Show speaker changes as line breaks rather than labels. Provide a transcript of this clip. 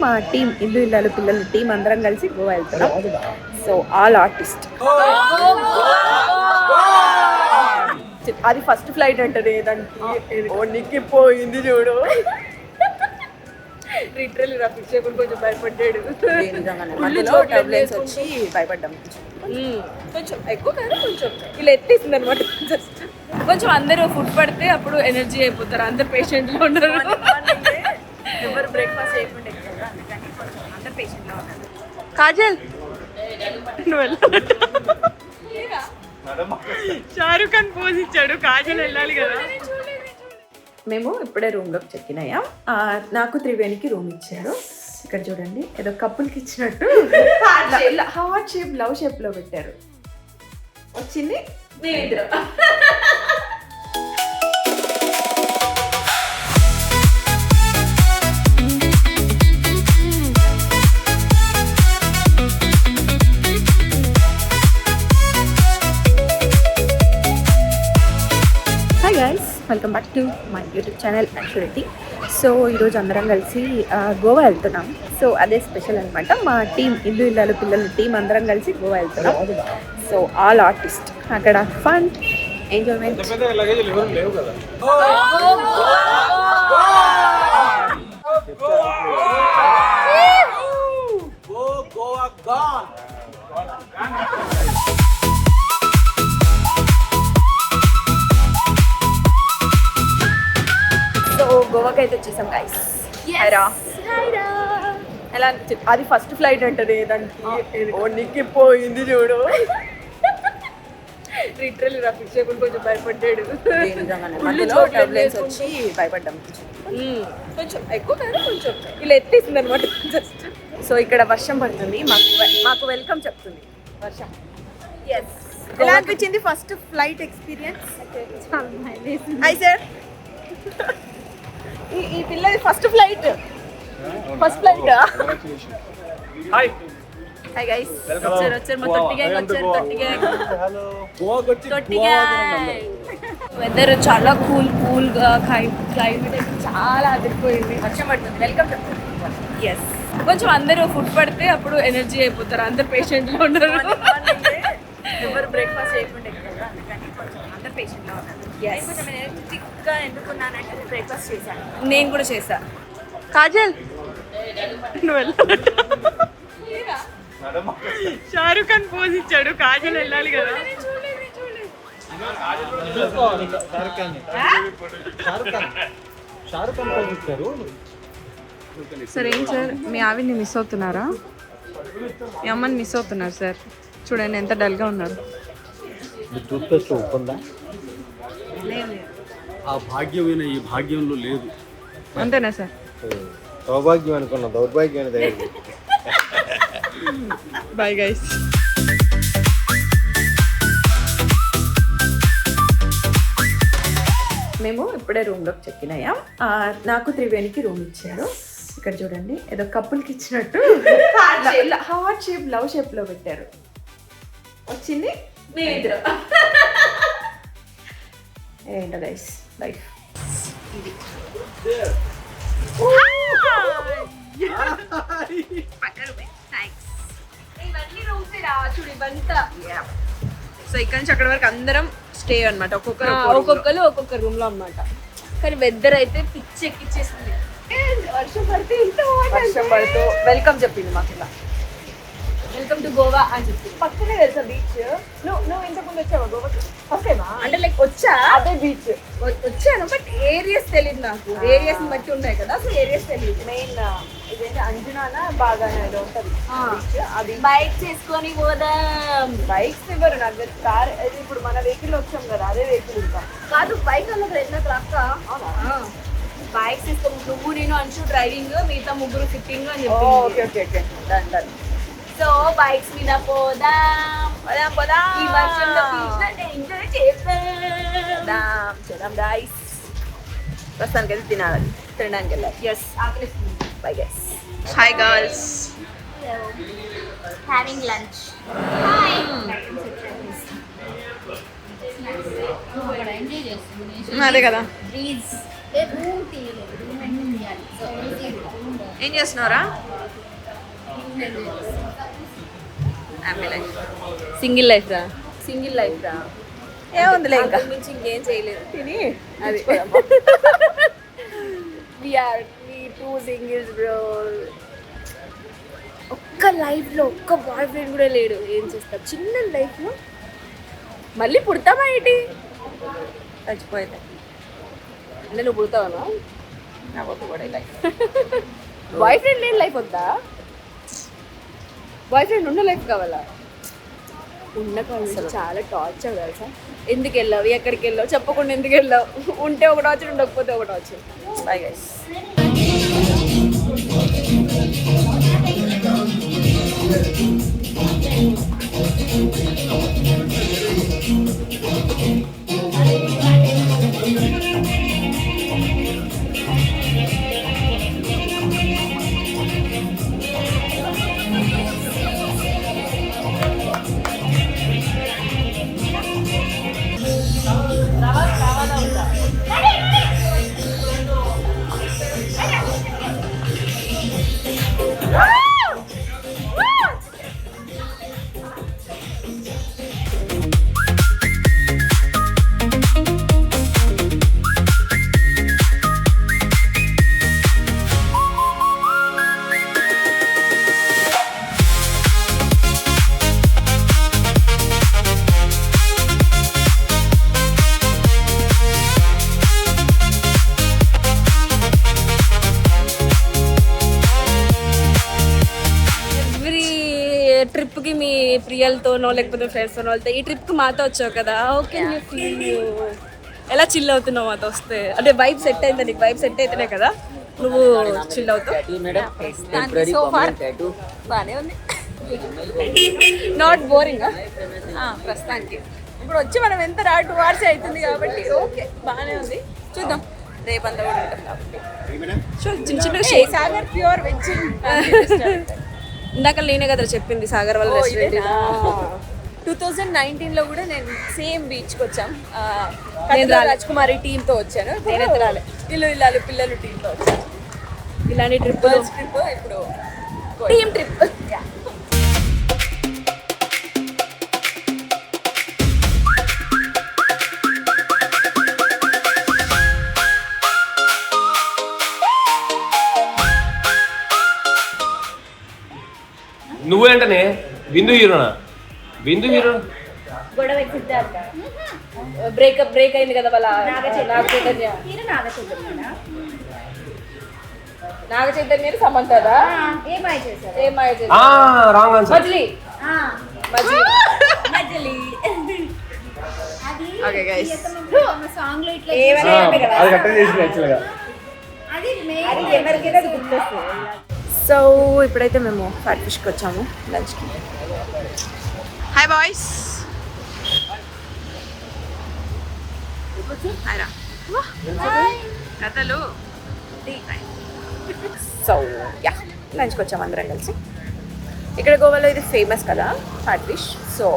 మా టీం ఇల్లు ఇల్లాలు పిల్లలు టీం అందరం కలిసి గోవా వెళ్తున్నాం. So all artist. అది ఫస్ట్ ఫ్లైట్ అంటది నిక్కిపోయింది చూడు. లిటరల్లీ రఫీక్ కూడా కొంచెం భయపడ్డాడు. వచ్చి భయపడ్డాం కొంచెం ఎక్కువ కదా, కొంచెం ఇలా ఎత్తేసింది అనమాట. జస్ట్ కొంచెం అందరూ ఫుడ్ పడితే అప్పుడు ఎనర్జీ అయిపోతారు. అందరు పేషెంట్లో ఉన్నారు. ఎవరు బ్రేక్ఫాస్ట్ చేయకుండా ఎక్కువ, అందుకని కొంచెం అందరు పేషెంట్లో ఉన్నారు. కాజల్ షారుఖ్ ఖాన్ పోజ్ ఇచ్చాడు, కాజల్ వెళ్ళాలి కదా. మేము ఇప్పుడే రూమ్లోకి చెక్ ఇన్ అయ్యాం. నాకు త్రివేణికి రూమ్ ఇచ్చారు. ఇక్కడ చూడండి, ఏదో కప్పుల్కి ఇచ్చినట్టు హార్ట్ షేప్ లవ్ షేప్లో పెట్టారు. వచ్చింది welcome back to my YouTube channel actually. So ఈరోజు అందరం కలిసి గోవా వెళ్తున్నాం. సో అదే స్పెషల్ అనమాట. మా టీం ఇల్లు ఇల్లాలు పిల్లలు టీం అందరం కలిసి గోవా వెళ్తున్నాం. సో ఆల్ ఆర్టిస్ట్, అక్కడ ఫన్ ఎంజాయ్మెంట్. గోవాకి అయితే వచ్చేసాం గైస్. ఎలా అది ఫస్ట్ ఫ్లైట్ అంటది నిక్కిపోయింది చూడు. లిటరల్లీ రఫీక్ కూడా కొంచెం భయపడ్డాడు. వచ్చి భయపడ్డాం కొంచెం ఎక్కువ కదా, కొంచెం ఇలా ఎత్తేసింది అనమాట. జస్ట్ సో ఇక్కడ వర్షం పడుతుంది. మాకు వెల్కమ్ చెప్తుంది వర్షం. ఎస్, ఎలా అనిపించింది first flight experience? Hi sir. ఈ పిల్లది first flight. Hi hi guys. వచ్చారు మా తొట్టి గ్యాంగ్ వచ్చారు. తొట్టి గ్యాంగ్. వెదర్ చాలా కూల్గా, క్లైమేట్ అయితే చాలా అదిరిపోయింది. వర్షం పడుతుంది, వెల్కమ్ చెప్తుంది. ఎస్, కొంచెం అందరూ ఫుడ్ పడితే అప్పుడు ఎనర్జీ అయిపోతారు. అందరు పేషెంట్లో ఉన్నారు. ఎవరు బ్రేక్ఫాస్ట్ చేయకుండా ఎక్కువ, అందుకని కొంచెం అందరు పేషెంట్లో ఉన్నారు. థిక్గా ఎందుకున్నానంటే బ్రేక్ఫాస్ట్ చేశాను. నేను కూడా చేశా. కాజల్ షారుఖ్ ఖాన్ పోజ్ ఇచ్చాడు, కాజల్ వెళ్ళాలి కదా. సార్ ఏం సార్, మీ ఆవిడ్ని మిస్ అవుతున్నారా? మీ అమ్మని మిస్ అవుతున్నారు సార్. చూడండి ఎంత డల్గా ఉన్నారు.
ఆ భాగ్యమైన ఈ భాగ్యంలో లేదు.
అంతేనా సార్?
సౌభాగ్యం అనుకున్నా, దౌర్భాగ్యం.
Bye guys. మేము ఇప్పుడే రూమ్లోకి చెక్ ఇన్ అయ్యాం. నాకు త్రివేణికి రూమ్ ఇచ్చారు. ఇక్కడ చూడండి, ఏదో కప్పుల్కి ఇచ్చినట్టు హార్ట్ షేప్ లవ్ షేప్లో పెట్టారు. వచ్చింది ఏంటో గైస్ లైఫ్ ఇది. సో ఇక్కడ నుంచి అక్కడ వరకు అందరం స్టే అనమాట. ఒక్కొక్కరు ఒక్కొక్క రూమ్ లో అనమాట. కానీ వెదర్ అయితే పిచ్చి ఎక్కిచ్చేసింది. వర్షం పడుతూ వెల్కమ్ చెప్పింది మాకు. ఇలా వెల్కమ్ టు గోవా అని చెప్పింది. పక్కనే తెలుసా బీచ్. నువ్వు ఇంతకుముందు వచ్చావా గోవాకి? ఫస్ట్ టైమా? అంటే లైక్ వచ్చా, అదే బీచ్ వచ్చాను, బట్ ఏరియాస్ తెలియదు నాకు. ఏరియాస్ బట్టి ఉన్నాయి కదా, సో ఏరియాస్ తెలియదు. మెయిన్ ఇదేంటి అంజనానా బాగా ఏదో ఉంటుంది అది. బైక్ చేసుకొని పోదాం. బైక్స్ ఇవ్వరు నాకు, కార్. ఇప్పుడు మన వెహికల్ వచ్చాం కదా, అదే వెహికల్ ఇంకా కాదు. బైక్ అలా వెళ్ళినట్టు అక్క. బైక్స్ తీసుకొని నువ్వు నేను అంచు డ్రైవింగ్, మిగతా ముగ్గురు సిట్టింగ్ అని చెప్పి. Okay okay okay, done done. So bikes మీద పోదాం. ఈ వర్షంలో ఎంజాయ్ చేద్దాం గైస్. ప్రస్తుతానికి అయితే తినాలి, తినడానికి వెళ్ళాలి. ఎస్, ఆకలిస్తుంది. Bye guys. Hi girls.
Having lunch.
అదే కదా.
ప్లీజ్
ఏం చేస్తున్నారా? సింగిల్ లైఫ్ రా ఏముందిలే ఇంకా మించి ఇంకేం చేయలేదు తిని అది we two singles bro. ఒక్క లైఫ్లో ఒక్క బాయ్ ఫ్రెండ్ కూడా లేడు. ఏం చేస్తాం చిన్న లైఫ్లో మళ్ళీ పుడతామా ఏంటి చచ్చిపోయింది అంటే నువ్వు పుడతావా నా వద్దు కూడా లైఫ్ బాయ్ ఫ్రెండ్ లేని లైఫ్ వద్దా బాయ్ ఫ్రెండ్ ఉన్న లైఫ్ కావాలా ఉన్న కావాలి చాలా టార్చర్ తెలుసా ఎందుకు వెళ్ళావు ఎక్కడికి వెళ్ళావు చెప్పకుండా ఎందుకు వెళ్ళావు ఉంటే ఒక టార్చర్ ఉండకపోతే ఒక టార్చర్ బాయ్ గైస్ ట్రిప్కి మీ ప్రియలతోనో లేకపోతే ఫ్రెండ్స్తోనో వెళ్తే ఈ ట్రిప్కి మాతో వచ్చావు కదా ఓకే ఎలా చిల్ అవుతున్నావు మాతో వస్తే అంటే వైబ్ సెట్ అయిందా నీకు వైబ్ సెట్ అయితేనే కదా నువ్వు చిల్ అవుతావు బాగానే ఉంది నాట్ బోరింగ్ ప్రస్తుతానికి ఇప్పుడు వచ్చి మనం ఎంత 2 hours అవుతుంది కాబట్టి ఓకే బాగానే ఉంది చూద్దాం రేపంతా కూడా ఉంటుంది కాబట్టి చిన్న చిన్న సాగర్ ప్యూర్ వెజ్ ఇందాక నేనే కదా చెప్పింది సాగర్ వాళ్ళ రెస్టారెంట్
2019లో కూడా నేను సేమ్ బీచ్కి వచ్చాం రాజ్కుమారి టీంతో వచ్చాను ఇల్లు పిల్లలు టీంతో వచ్చాను
ఇలాంటి ట్రిప్
ఇప్పుడు
టీమ్ ట్రిప్
నువ్వేంటనే బిందు హీరోనా బిందు హీరో
బ్రేక్ అయింది కదా వాళ్ళ నాగ చైతన్య సమంతదా ఏమాయ
రాంగ్ ఆన్సర్
మజిలీ ఓకే గైస్
అది కట్ చేసి యాక్చువల్గా
సో ఇప్పుడైతే మేము ఫ్యాట్ ఫిష్కి వచ్చాము లంచ్కి హాయ్ బాయ్స్ హాయ్ రా కథలు సో యా లంచ్కి వచ్చాము అందరం కలిసి ఇక్కడ గోవాలో ఇది ఫేమస్ కదా ఫ్యాట్ ఫిష్ సో